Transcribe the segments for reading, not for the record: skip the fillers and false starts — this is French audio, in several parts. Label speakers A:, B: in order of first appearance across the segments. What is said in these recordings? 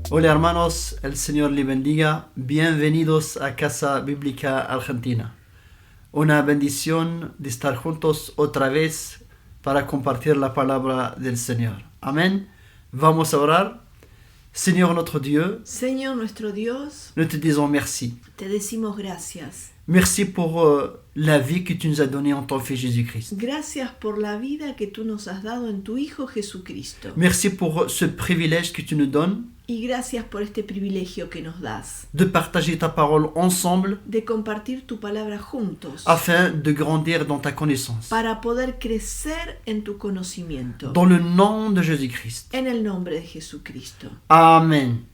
A: Hola hermanos, el Señor les bendiga. Bienvenidos a Casa Bíblica Argentina. Una bendición de estar juntos otra vez para compartir la palabra del Señor. Amén. Vamos a orar. Seigneur notre Dieu,
B: Señor nuestro Dios,
A: nous te disons merci.
B: te decimos gracias.
A: Merci pour la vie que tu nous as donnée en ton Fils Jésus-Christ.
B: Gracias por la vida que tú nos has dado en tu Hijo Jesucristo.
A: Merci pour ce privilège que tu nous donnes
B: Y gracias por este privilegio que nos das
A: de partager ta parole ensemble
B: de compartir tu palabra juntos
A: afin de grandir dans ta connaissance.
B: para poder crecer en tu conocimiento.
A: Dans le nom de Jésus-Christ.
B: En el nombre de Jesucristo.
A: Amen.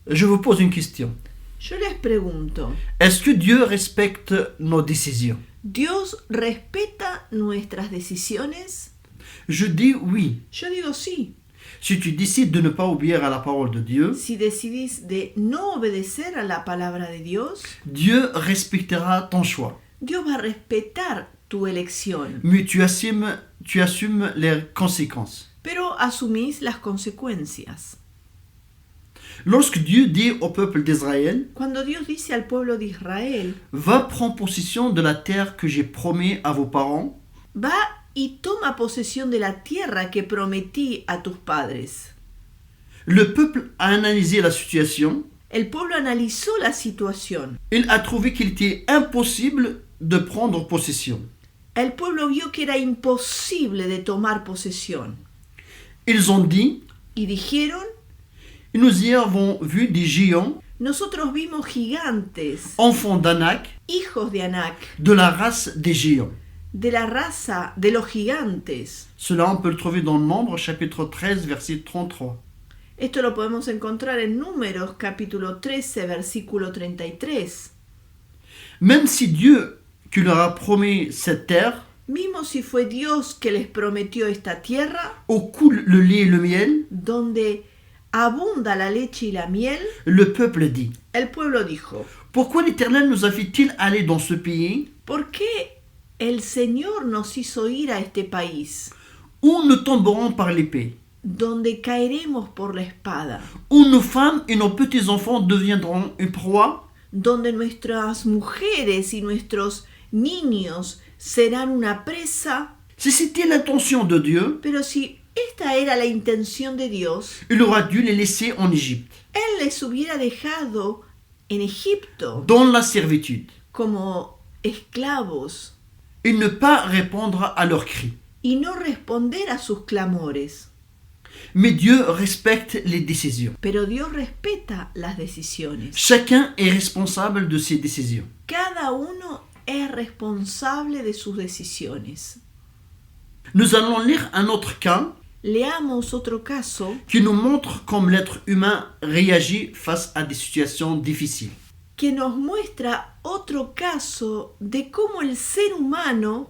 A: Je vous pose une question.
B: Yo les pregunto,
A: Est-ce que Dieu respecte nos décisions?
B: ¿Dios respeta nuestras decisiones?
A: Je dis oui.
B: Yo digo sí.
A: Si tu décides de ne pas obéir à la parole de Dieu,
B: Si decidís de no obedecer a la palabra de Dios,
A: Dieu respectera ton choix.
B: Dios va a respetar tu elección,
A: Mais tu assumes les conséquences.
B: pero asumís las consecuencias.
A: Lorsque Dieu dit au peuple d'Israël,
B: Cuando Dios dice al pueblo de Israel,
A: va prendre possession de la terre que j'ai promis à vos parents,
B: va y toma posesión de la tierra que prometí a tus padres.
A: le peuple a analysé la situation.
B: El pueblo analizó la situación.
A: Il a trouvé qu'il était impossible de prendre possession.
B: El pueblo vio que era imposible de tomar posesión.
A: Ils ont dit,
B: Y dijeron,
A: nous y avons vu des géants,
B: nosotros vimos gigantes,
A: enfants d'Anak,
B: hijos de Anac,
A: de la race des géants.
B: de la raza de los gigantes.
A: Cela, on peut le trouver dans Nombre, chapitre 13, verset 33.
B: Esto lo podemos encontrar en Números, capítulo 13, versículo 33.
A: Même si Dieu, qui leur a promis cette terre,
B: Mismo si fue Dios que les prometió esta tierra,
A: où coule le lait et le miel,
B: donde abunda la leche y la miel,
A: le peuple dit,
B: el pueblo dijo,
A: pourquoi l'Éternel nous a fait-il aller dans ce pays
B: ¿por qué el Señor nos hizo ir a este país,
A: où nous tomberons par l'épée,
B: donde caeremos por la espada,
A: où nos femmes et nos petits-enfants deviendront une proie?
B: donde nuestras mujeres y nuestros niños serán una presa?
A: Si c'était l'intention de Dieu,
B: Pero si esta era la intención de Dios,
A: il aura dû les laisser en Égypte,
B: Él les hubiera dejado en Egipto
A: dans la servitude,
B: como esclavos
A: et ne pas répondre à leurs cris.
B: y no responder a sus clamores.
A: Mais Dieu respecte les décisions.
B: Pero Dios respeta las decisiones.
A: Chacun est responsable de ses décisions.
B: Cada uno es responsable de sus decisiones.
A: Nous allons lire un autre cas
B: Leamos otro caso
A: qui nous montre comment l'être humain réagit face à des situations difficiles.
B: que nos muestra otro caso de cómo el ser humano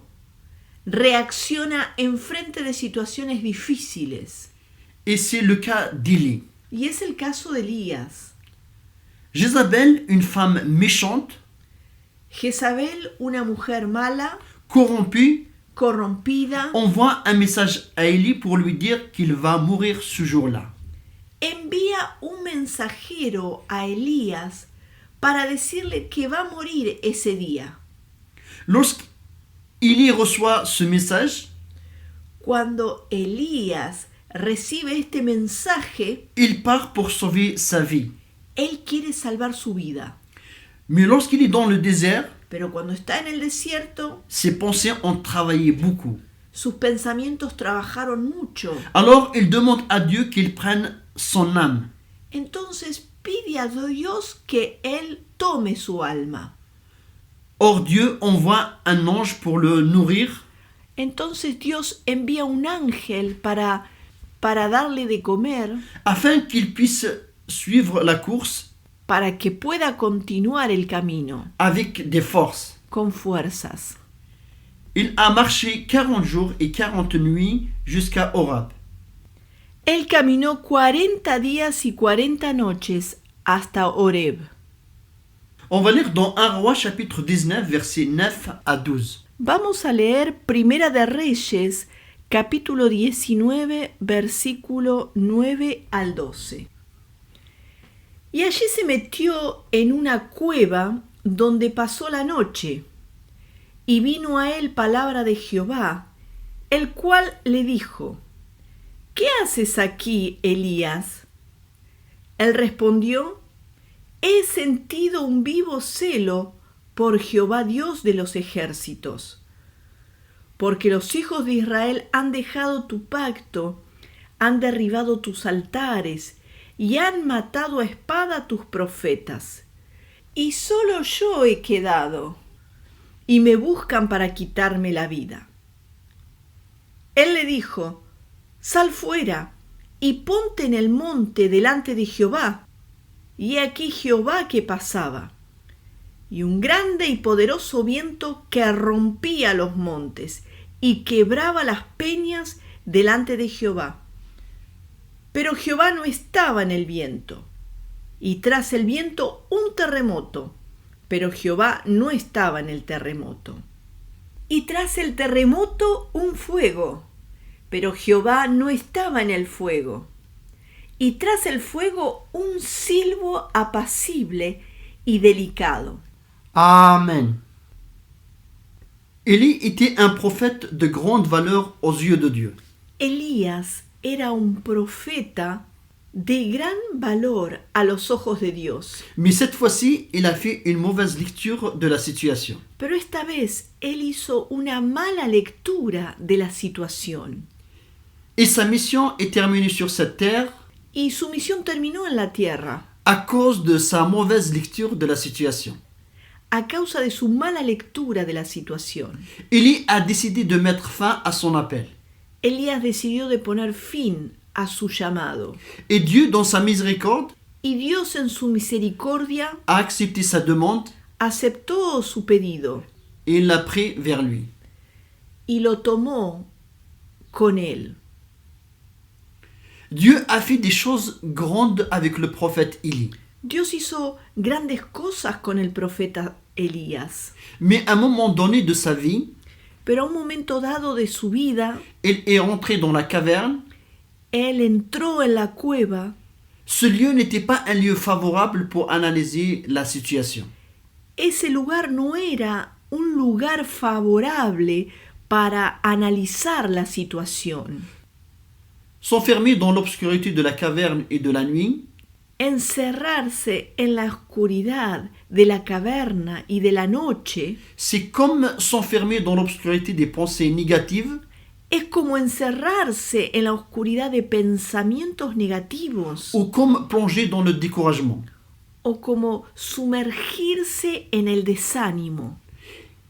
B: reacciona en frente de situaciones difíciles.
A: Et c'est le cas d'Élie.
B: Y es el caso de Elías.
A: Jézabel, une femme méchante,
B: Jezabel, una mujer mala,
A: corrompue,
B: corrompida,
A: envoie un message à Élie pour lui dire qu'il va mourir ce jour-là.
B: envía un mensajero a Elías para decirle que va a morir ese día.
A: Lorsqu'Élie reçoit ce message,
B: Cuando Elías recibe este mensaje,
A: il part pour sauver sa vie.
B: él quiere salvar su vida.
A: Mais lorsqu'il est dans le désert,
B: Pero cuando está en el desierto,
A: ses pensées ont travaillé beaucoup.
B: sus pensamientos trabajaron mucho.
A: Alors il demande à Dieu qu'il prenne son âme.
B: Entonces pide a Dios que él tome su alma.
A: Or Dieu envoie un ange pour le nourrir,
B: Entonces Dios envía un ángel para darle de comer,
A: afin qu'il puisse suivre la course
B: para que pueda continuar el camino
A: avec des forces.
B: con fuerzas.
A: Il a marché 40 jours et 40 nuits jusqu'à Horeb.
B: Él caminó 40 días y 40 noches hasta Horeb.
A: On va lire dans 1 Roi chapitre 19 versets 9 à 12.
B: Vamos a leer Primera de Reyes, capítulo 19, versículo 9 al 12. Y allí se metió en una cueva donde pasó la noche, y vino a él palabra de Jehová, el cual le dijo: ¿Qué haces aquí, Elías? Él respondió: He sentido un vivo celo por Jehová Dios de los ejércitos, porque los hijos de Israel han dejado tu pacto, han derribado tus altares y han matado a espada tus profetas. Y solo yo he quedado, y me buscan para quitarme la vida. Él le dijo: Sal fuera y ponte en el monte delante de Jehová. Y he aquí Jehová que pasaba, y un grande y poderoso viento que rompía los montes y quebraba las peñas delante de Jehová. Pero Jehová no estaba en el viento, y tras el viento un terremoto, pero Jehová no estaba en el terremoto. Y tras el terremoto un fuego, pero Jehová no estaba en el fuego. Y tras el fuego un silbo apacible y delicado.
A: Amen. Élie était un prophète de grande valeur aux yeux de Dieu.
B: Elías era un profeta de gran valor a los ojos de Dios.
A: Mais cette fois-ci, il a fait une mauvaise lecture de la situation.
B: Pero esta vez él hizo una mala lectura de la situación.
A: Et sa mission est terminée sur cette terre
B: Y su misión terminó en la tierra
A: à cause de sa mauvaise lecture de la situation.
B: a causa de su mala lectura de la situación.
A: Élie a décidé de mettre fin à son appel.
B: Elías decidió de poner fin a su llamado.
A: Et Dieu, dans sa miséricorde,
B: Y Dios en su misericordia
A: a accepté sa demande
B: aceptó su pedido
A: et il l'a pris vers lui.
B: y lo tomó con él.
A: Dieu a fait des choses grandes avec le prophète Élie.
B: Dios hizo grandes cosas con el profeta Elías,
A: Mais à un moment donné de sa vie,
B: pero a un momento dado de su vida,
A: il est rentré dans la caverne.
B: él entró en la cueva.
A: Ce lieu n'était pas un lieu favorable pour analyser la situation.
B: Ese lugar no era un lugar favorable para analizar la situación.
A: S'enfermer dans l'obscurité de la caverne et de la nuit,
B: Encerrarse en la oscuridad de la caverna y de la noche
A: c'est comme s'enfermer dans l'obscurité des pensées négatives
B: Es como encerrarse en la oscuridad de pensamientos negativos
A: ou comme plonger dans le découragement.
B: o como sumergirse en el desánimo.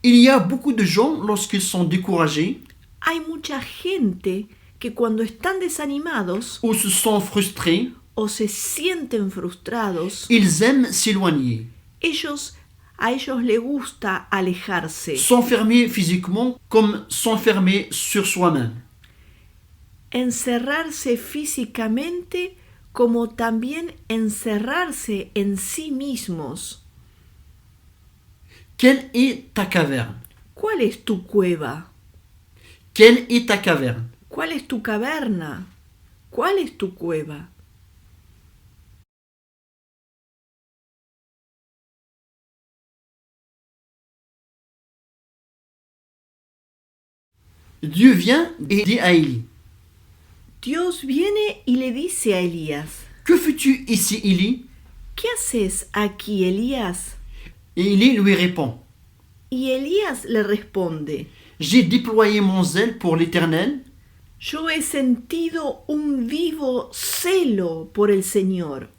A: Il y a beaucoup de gens, lorsqu'ils sont découragés
B: Hay mucha gente que cuando están desanimados
A: ou se sont frustrés,
B: o se sienten frustrados,
A: ils aiment s'éloigner,
B: a ellos les gusta alejarse,
A: s'enfermer physiquement comme s'enfermer sur soi-même.
B: encerrarse físicamente como también encerrarse en sí mismos.
A: Quelle est ta caverne?
B: ¿Cuál es tu cueva?
A: Quelle est ta caverne?
B: ¿Cuál es tu caverna? ¿Cuál es tu cueva?
A: Dieu vient et dit à Élie,
B: Dios viene y le dice a Elías,
A: que fais-tu ici, Élie?
B: ¿qué haces aquí, Elías?
A: Et Élie lui répond,
B: Y Elías le responde,
A: j'ai déployé mon zèle pour l'Éternel,
B: yo he sentido un vivo celo por el Señor,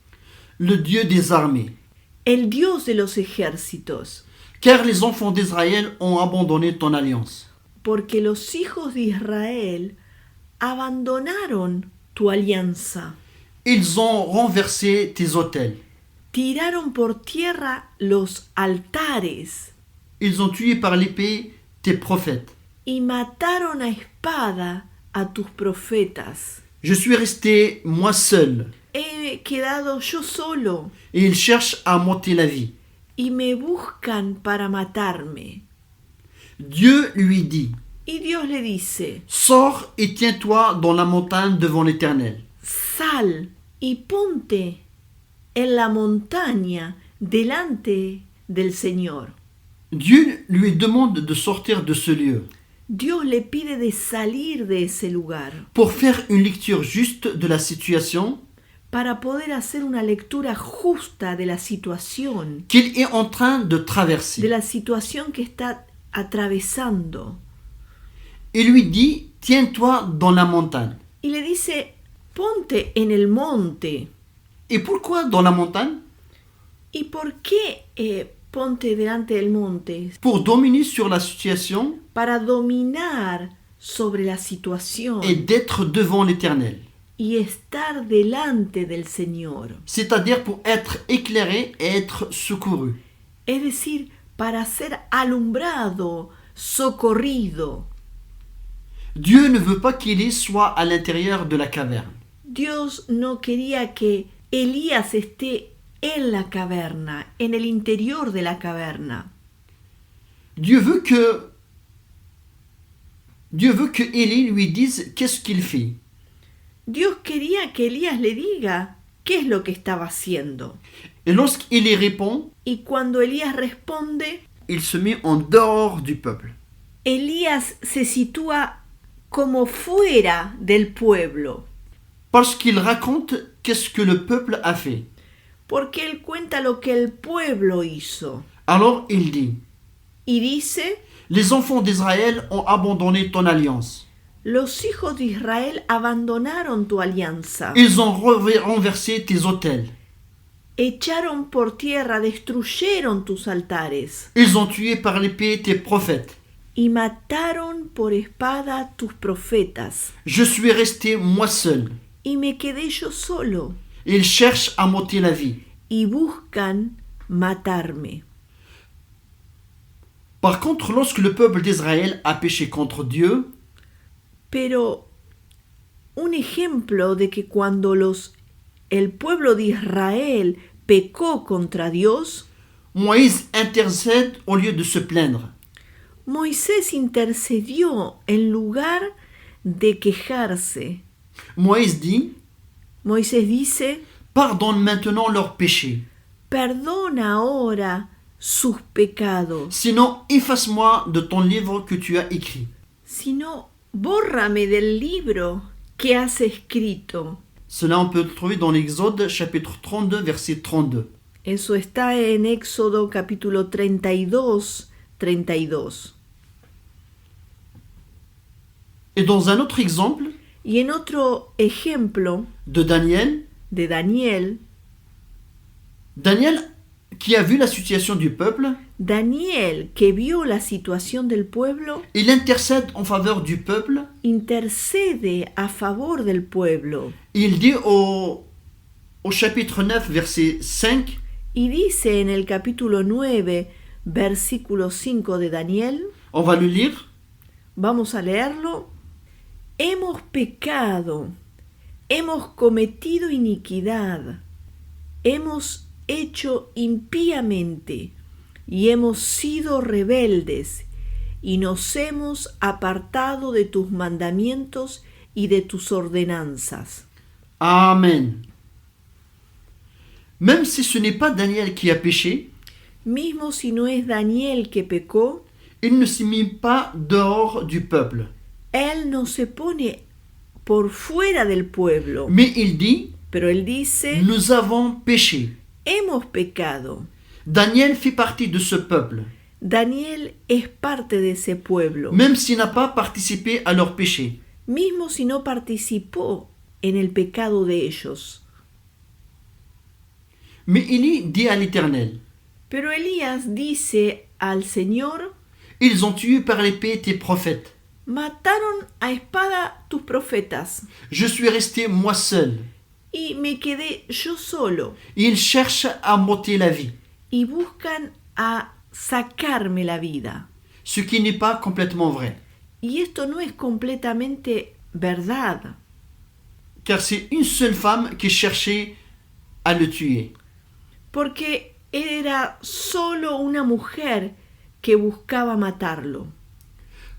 A: le Dieu des armées,
B: el Dios de los ejércitos,
A: car les enfants d'Israël ont abandonné ton alliance.
B: porque los hijos de Israel abandonaron tu alianza,
A: Ils ont renversé tes autels.
B: tiraron por tierra los altares
A: Ils ont tué par l'épée tes prophètes.
B: y mataron a espada a tus profetas.
A: Je suis resté moi seul,
B: He quedado yo solo
A: et ils cherchent à m'ôter la vie.
B: y me buscan para matarme.
A: Dieu lui dit,
B: Y Dios le dice,
A: sors et tiens-toi dans la montagne devant l'Éternel.
B: sal y ponte en la montaña delante del Señor.
A: Dieu lui demande de sortir de ce lieu
B: Dios le pide de salir de ese lugar
A: pour faire une lecture juste de la situation
B: para poder hacer una lectura justa de la situación,
A: qu'il est en train de traverser.
B: de la situación que está atravesando.
A: Il lui dit, tiens-toi dans la montagne.
B: Y le dice, ponte en el monte.
A: Et pourquoi dans la montagne?
B: ¿Y por qué ponte delante del monte?
A: Pour dominer sur la situation
B: Para dominar sobre la situación
A: et d'être devant l'Éternel.
B: y estar delante del Señor.
A: C'est-à-dire pour être éclairé et être secouru.
B: Es decir, para ser alumbrado, socorrido.
A: Dieu ne veut pas qu'Élie soit à l'intérieur de la caverne.
B: Dios no quería que Elías esté en la caverna, en el interior de la caverna.
A: Dieu veut que Élie lui dise qu'est-ce qu'il fait.
B: Dios quería que Elías le diga qué es lo que estaba haciendo.
A: Et lorsqu'Élie répond,
B: Y cuando Elías responde,
A: il se met en dehors du peuple.
B: Elías se sitúa como fuera del pueblo,
A: Parce qu'il raconte qu'est-ce que le peuple a fait.
B: porque él cuenta lo que el pueblo hizo.
A: Alors il dit,
B: Y dice,
A: les enfants d'Israël ont abandonné ton alliance.
B: los hijos de Israel abandonaron tu alianza,
A: Ils ont renversé tes autels.
B: echaron por tierra, destruyeron tus altares
A: Ils ont tué par l'épée tes prophètes.
B: y mataron por espada tus profetas.
A: Je suis resté moi seul.
B: Y me quedé yo solo
A: Ils cherchent à m'ôter la vie.
B: y buscan matarme.
A: Par contre, lorsque le peuple d'Israël a péché contre Dieu,
B: Pero un ejemplo de que cuando el pueblo de Israel pecó contra Dios,
A: Moïse intercède au lieu de se plaindre.
B: Moisés intercedió en lugar de quejarse.
A: Moïse dit,
B: Moisés dice,
A: pardonne maintenant leurs péchés.
B: perdona ahora sus pecados,
A: Sinon, efface-moi de ton livre que tu as écrit.
B: sino bórrame del libro que has escrito.
A: Cela, on peut le trouver dans l'Exode, chapitre 32, verset 32.
B: Eso está en Éxodo capítulo 32, 32.
A: Et dans un autre exemple
B: Y en otro ejemplo
A: de Daniel,
B: de Daniel,
A: Daniel qui a vu la situation du peuple,
B: Daniel, que vio la situación del pueblo,
A: il intercède en faveur du peuple.
B: intercede a favor del pueblo
A: Il dit au chapitre 9, verset 5,
B: y dice en el capítulo 9, versículo 5 de Daniel,
A: on va le lire.
B: vamos a leerlo, hemos pecado, hemos cometido iniquidad, hemos hecho impíamente y hemos sido rebeldes y nos hemos apartado de tus mandamientos y de tus ordenanzas.
A: Amen. Même si ce n'est pas Daniel qui a péché,
B: Mismo si no es Daniel que pecó,
A: il ne s'est mis pas dehors du peuple.
B: él no se pone por fuera del pueblo,
A: Mais il dit,
B: pero él dice,
A: nous avons péché.
B: hemos pecado.
A: Daniel fait partie de ce peuple,
B: Daniel es parte de ese pueblo,
A: même s'il n'a pas participé à leur péché.
B: mismo si no participó en el pecado de ellos.
A: Mais Élie dit à l'Éternel,
B: Pero Elías dice al Señor,
A: ils ont tué par l'épée tes prophètes.
B: mataron a espada tus profetas
A: Je suis resté moi seul.
B: y me quedé yo solo
A: Et ils cherchent à m'ôter la vie,
B: y buscan a sacarme la vida.
A: ce qui n'est pas complètement vrai,
B: Y esto no es completamente verdad,
A: car c'est une seule femme qui cherchait à le tuer.
B: porque era solo una mujer que buscaba matarlo.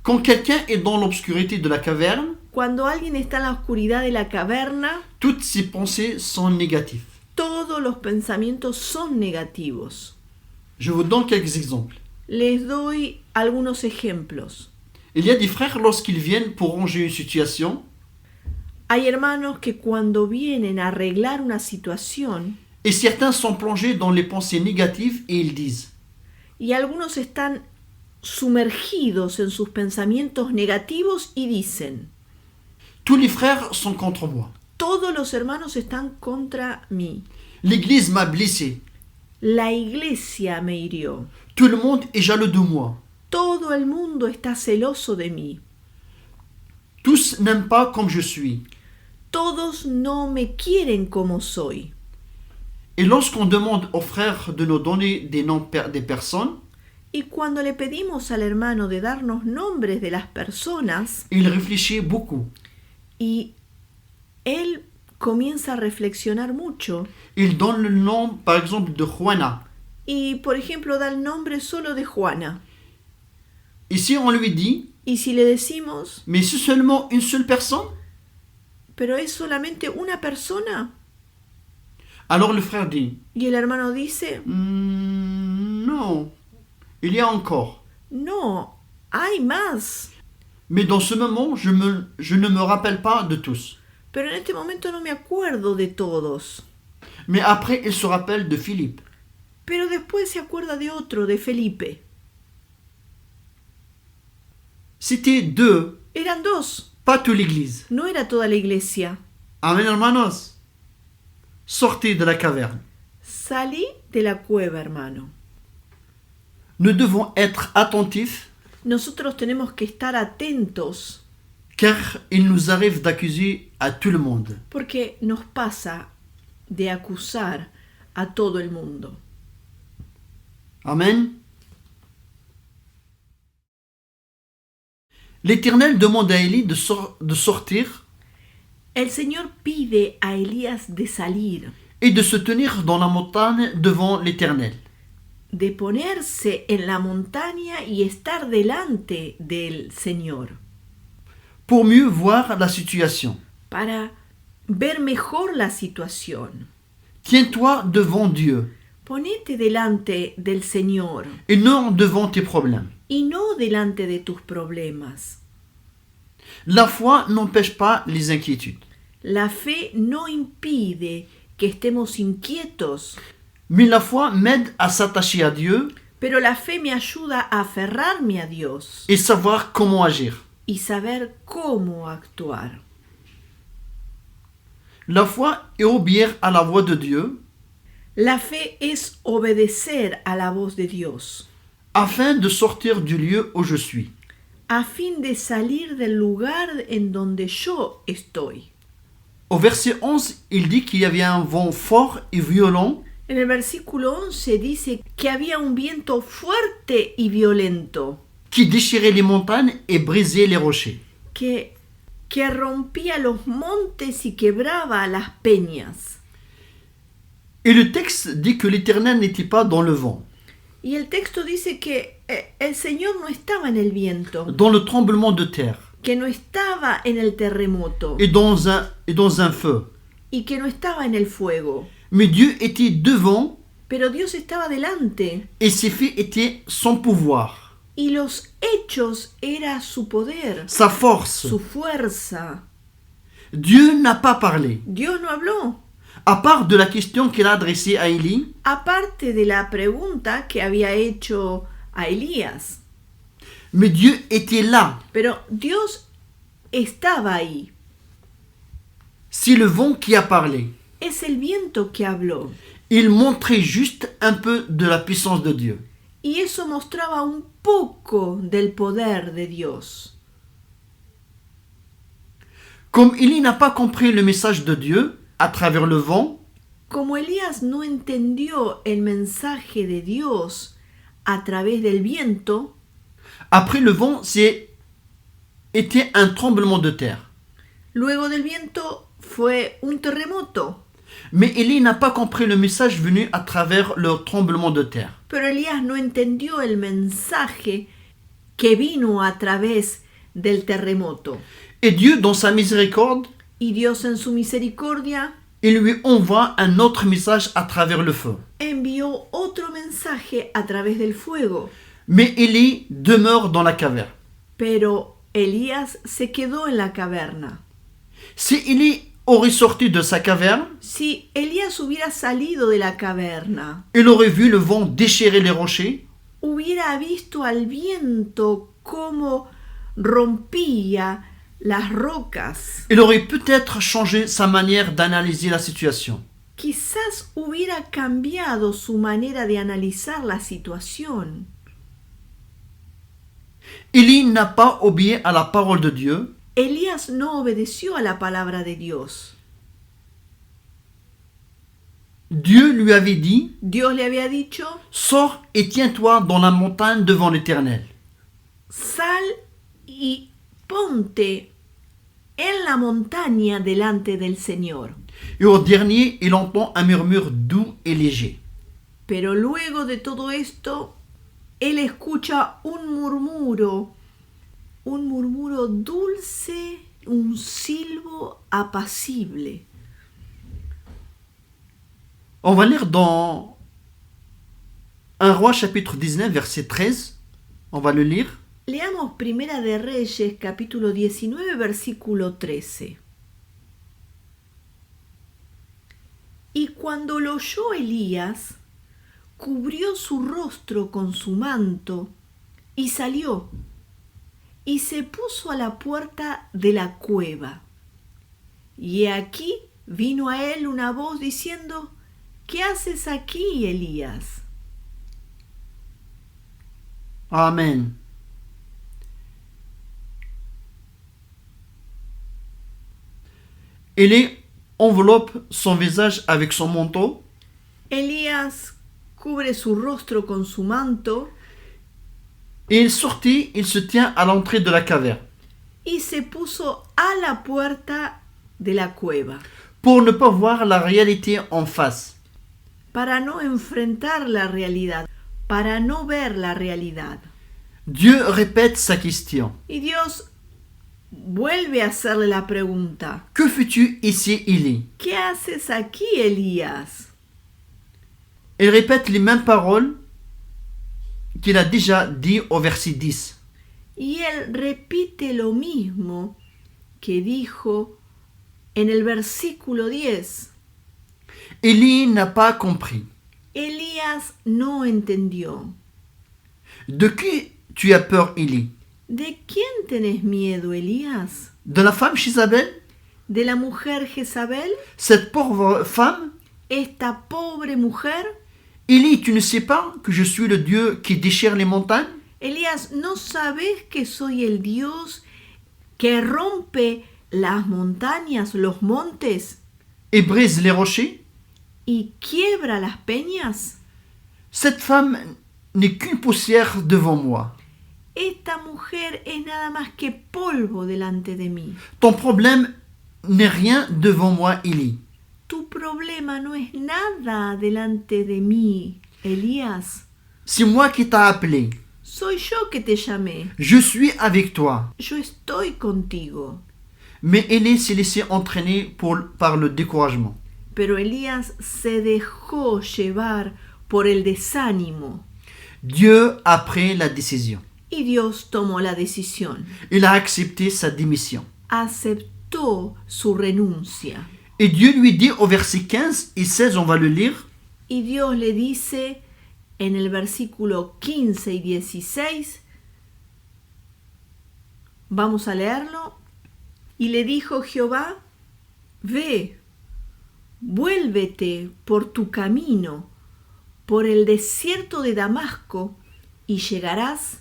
A: Quand quelqu'un est dans l'obscurité de la caverne,
B: Cuando alguien está en la oscuridad de la caverna,
A: toutes ses pensées sont négatives.
B: todos los pensamientos son negativos.
A: Je vous donne quelques exemples.
B: Les doy algunos ejemplos.
A: Il y a des frères, lorsqu'ils viennent pour ranger une situation,
B: Hay hermanos que cuando vienen a arreglar una situación,
A: et certains sont plongés dans les pensées négatives et ils disent,
B: y algunos están sumergidos en sus pensamientos negativos y dicen,
A: tous les frères sont contre moi.
B: todos los hermanos están contra mí.
A: L'Église m'a blessé.
B: La iglesia me hirió.
A: Tout le monde est jaloux de moi.
B: Todo el mundo está celoso de mí.
A: Tous n'aiment pas comme je suis.
B: Todos no me quieren como soy.
A: Et lorsqu'on demande aux frères de nous donner des noms des personnes,
B: Y cuando le pedimos al hermano de darnos nombres de las personas,
A: il réfléchit beaucoup.
B: y él comienza a reflexionar mucho,
A: Il donne le nom, par exemple, de Juana.
B: y por ejemplo da el nombre solo de Juana.
A: Et si on lui dit,
B: Y si le decimos,
A: mais c'est seulement une seule personne,
B: pero es solamente una persona,
A: alors le frère dit,
B: y el hermano dice,
A: non, il y a encore.
B: no, hay más.
A: Mais dans ce moment, je ne me rappelle pas de tous.
B: Pero en este momento no me acuerdo de todos.
A: Mais après, il se rappelle de Philippe.
B: Pero después se acuerda de otro, de Felipe.
A: C'était deux,
B: Eran dos,
A: pas toute l'Église.
B: no era toda la iglesia.
A: Amen, hermanos. Sortez de la caverne.
B: Salí de la cueva, hermano.
A: Nous devons être attentifs,
B: Nosotros tenemos que estar atentos
A: car il nous arrive d'accuser à tout le monde.
B: porque nos pasa de acusar a todo el mundo.
A: Amen. L'Éternel demande à Élie de sortir
B: El Señor pide a Elías de salir,
A: et de se tenir dans la montagne devant l'Éternel.
B: de ponerse en la montaña y estar delante del Señor,
A: pour mieux voir la situation.
B: para ver mejor la situación.
A: Tiens-toi devant Dieu
B: Ponete delante del Señor
A: et non devant tes problèmes.
B: y no delante de tus problemas.
A: La foi n'empêche pas les inquiétudes,
B: La fe no impide que estemos inquietos,
A: mais la foi m'aide à s'attacher à Dieu
B: pero la fe me ayuda a aferrarme a Dios
A: et savoir comment agir.
B: y saber cómo actuar.
A: La foi est obéir à la voix de Dieu
B: La fe es obedecer a la voz de Dios,
A: afin de sortir du lieu où je suis.
B: a fin de salir del lugar en donde yo estoy.
A: Au verset 11, il dit qu'il y avait un vent fort et violent
B: En el versículo 11 dice que había un viento fuerte y violento
A: qui déchirait les montagnes et brisait les rochers.
B: que rompía los montes y quebraba las peñas.
A: Et le texte dit que l'Éternel n'était pas dans le vent,
B: Y el texto dice que el Señor no estaba en el viento,
A: dans le tremblement de terre
B: que no estaba en el terremoto
A: et dans un feu.
B: y que no estaba en el fuego.
A: Mais Dieu était devant
B: Pero Dios estaba delante
A: et ses faits étaient son pouvoir,
B: y los hechos era su poder,
A: sa force.
B: su fuerza.
A: Dieu n'a pas parlé,
B: Dios no habló,
A: à part de la question qu'il a adressée à Élie.
B: aparte de la pregunta que había hecho a Elías.
A: Mais Dieu était là.
B: Pero Dios estaba ahí.
A: C'est le vent qui a parlé.
B: Es el viento que habló.
A: Il montrait juste un peu de la puissance de Dieu.
B: Y eso mostraba un poco del poder de Dios.
A: Comme Élie n'a pas compris le message de Dieu à travers le vent,
B: Como Elías no entendió el mensaje de Dios a través del viento,
A: après le vent, était un tremblement de terre.
B: luego del viento fue un terremoto.
A: Mais Élie n'a pas compris le message venu à travers le tremblement de terre.
B: Pero Elías no entendió el mensaje que vino a través del terremoto.
A: Et Dieu, dans sa miséricorde,
B: Y Dios en su misericordia
A: il lui envoie un autre message à travers le feu.
B: envió otro mensaje a través del fuego.
A: Mais Élie demeure dans la caverne.
B: Pero Elías se quedó en la caverna.
A: Si Élie aurait sorti de sa caverne,
B: Si Elías hubiera salido de la caverna,
A: il aurait vu le vent déchirer les rochers,
B: hubiera visto al viento cómo rompía las rocas.
A: il aurait peut-être changé sa manière d'analyser la situation.
B: Quizás hubiera cambiado su manera de analizar la situación.
A: Élie n'a pas obéi à la parole de Dieu,
B: Elías no obedeció a la palabra de Dios.
A: Dieu lui avait dit,
B: Dios le había dicho,
A: sors et tiens-toi dans la montagne devant l'Éternel.
B: sal y ponte en la montaña delante del Señor.
A: Et au dernier, il entend un murmure doux et léger.
B: Pero luego de todo esto, él escucha un murmuro dulce, un silbo apacible.
A: On va lire dans 1 Roi chapitre 19 verset 13. On va le lire.
B: Leamos Primera de Reyes, capítulo 19, versículo 13. Y cuando lo oyó Elías, cubrió su rostro con su manto y salió, y se puso a la puerta de la cueva. Y he aquí vino a él una voz diciendo, ¿qué haces aquí, Elías?
A: Amen. Élie enveloppe son visage avec son manteau
B: Elías cubre su rostro con su manto
A: et il sortit, il se tient à l'entrée de la caverne
B: y se puso a la puerta de la cueva
A: pour ne pas voir la réalité en face.
B: para no enfrentar la realidad, para no ver la realidad.
A: Dieu répète sa question.
B: Y Dios vuelve a hacerle la pregunta,
A: Que fais-tu ici, Élie?
B: ¿qué haces aquí, Elías?
A: Il répète les mêmes paroles qu'il a déjà dit au verset 10.
B: Y él repite lo mismo que dijo en el versículo 10.
A: Élie n'a pas compris.
B: Elías no entendió.
A: De qui tu as peur, Élie?
B: ¿De quién tenés miedo, Elías?
A: De la femme Jézabel?
B: ¿De la mujer Jezabel?
A: Cette pauvre femme?
B: ¿Esta pobre mujer?
A: Élie, tu ne sais pas que je suis le Dieu qui déchire les montagnes?
B: Elías, ¿no sabes que soy el Dios que rompe las montañas, los montes,
A: Et brise les rochers?
B: y quiebra las peñas?
A: Cette femme n'est qu'une poussière devant moi.
B: Esta mujer es nada más que polvo delante de mí.
A: Ton problème n'est rien devant moi, Élie.
B: Tu problema no es nada delante de mí, Elías.
A: C'est moi qui t'ai appelé.
B: Soy yo que te llamé.
A: Je suis avec toi.
B: Yo estoy contigo.
A: Mais Élie s'est laissé entraîner par le découragement.
B: Pero Elías se dejó llevar por el desánimo.
A: Dieu a pris la décision.
B: Y Dios tomó la decisión.
A: Il a accepté sa démission.
B: Aceptó su renuncia.
A: Et Dieu lui dit au verset 15 et 16, on va le lire.
B: Y Dios le dice en el versículo 15 y 16, vamos a leerlo. Y le dijo Jehová, ve, vuélvete por tu camino, por el desierto de Damasco, y llegarás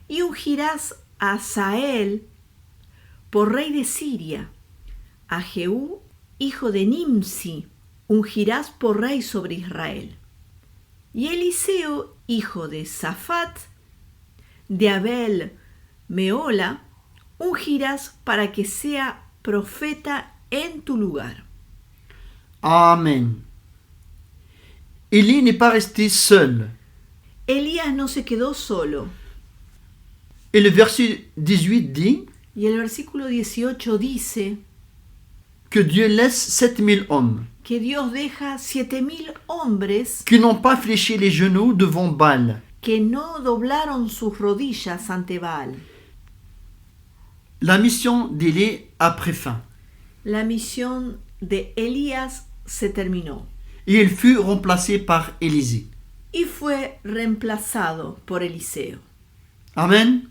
B: y ungirás a Hazael por rey de Siria, a Jehú, hijo de Nimsi, ungirás por rey sobre Israel. Y Eliseo, hijo de Safat, de Abel Meola, ungirás para que sea profeta en tu lugar.
A: Amen. Élie n'est pas resté seul.
B: Elías no se quedó solo.
A: Et le verset 18 dit
B: Y el versículo 18 dice
A: que Dieu laisse 7000 hommes
B: que Dios deja 7000 hombres
A: qui n'ont pas fléchi les genoux devant Baal.
B: que no doblaron sus rodillas ante Baal.
A: La mission d'Élie a pris fin.
B: La misión de Elías se terminó
A: Et il fut remplacé par Élisée.
B: y fue reemplazado por Eliseo.
A: Amen.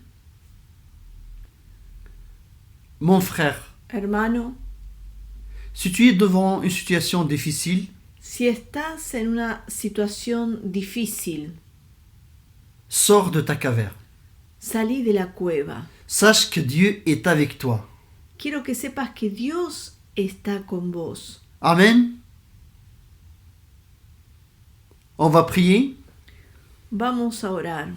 A: Mon frère,
B: Hermano,
A: si tu es devant une situation difficile,
B: si estás en una situación difícil,
A: sors de ta caverne.
B: salí de la cueva.
A: Sache que Dieu est avec toi.
B: Quiero que sepas que Dios está con vos.
A: Amen. On va prier.
B: Vamos a orar.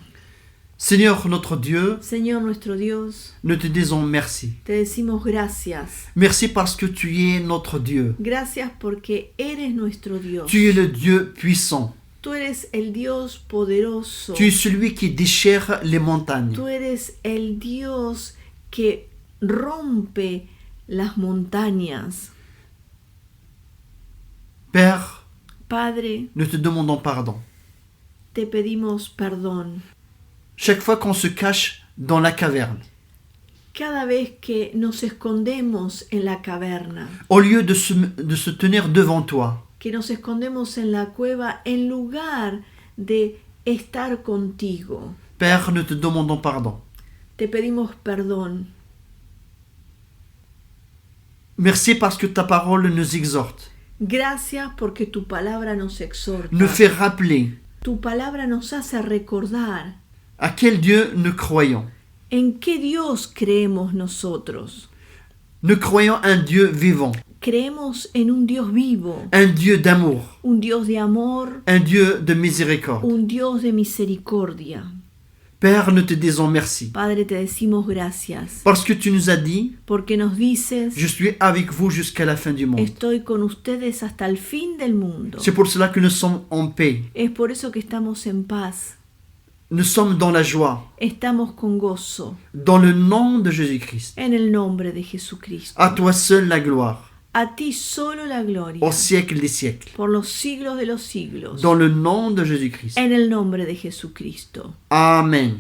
A: Seigneur notre Dieu,
B: Señor nuestro Dios,
A: nous te disons merci.
B: te decimos gracias.
A: Merci parce que tu es notre Dieu.
B: Gracias porque eres nuestro Dios.
A: Tu es le Dieu puissant.
B: Tú eres el Dios poderoso.
A: Tu es celui qui déchire les montagnes.
B: Tú eres el Dios que rompe las montañas.
A: Père,
B: Padre,
A: nous te demandons pardon.
B: te pedimos perdón.
A: Chaque fois qu'on se cache dans la caverne,
B: Cada vez que nos escondemos en la caverna,
A: au lieu de se tenir devant toi,
B: que nos escondemos en la cueva en lugar de estar contigo,
A: Père, nous te demandons pardon.
B: te pedimos perdón.
A: Merci parce que ta parole nous exhorte,
B: Gracias porque tu palabra nos exhorta.
A: nous fait rappeler
B: Tu palabra nos hace recordar
A: à quel Dieu nous croyons.
B: en qué Dios creemos nosotros.
A: Nous croyons un Dieu vivant,
B: Creemos en un Dios vivo,
A: un Dieu d'amour,
B: un Dios de amor,
A: un Dieu de miséricorde.
B: un Dios de misericordia.
A: Père, nous te disons merci
B: Padre, te decimos gracias
A: parce que tu nous as dit,
B: porque nos dices,
A: je suis avec vous jusqu'à la fin du monde.
B: estoy con ustedes hasta el fin del mundo.
A: C'est pour cela que nous sommes en paix.
B: Es por eso que estamos en paz,
A: Nous sommes dans la joie,
B: estamos con gozo,
A: dans le nom de Jésus-Christ.
B: en el nombre de Jesucristo.
A: À toi seul la gloire,
B: A ti solo la gloria,
A: au siècle des siècles.
B: por los siglos de los siglos,
A: Dans le nom de Jésus-Christ.
B: en el nombre de Jesucristo.
A: Amen.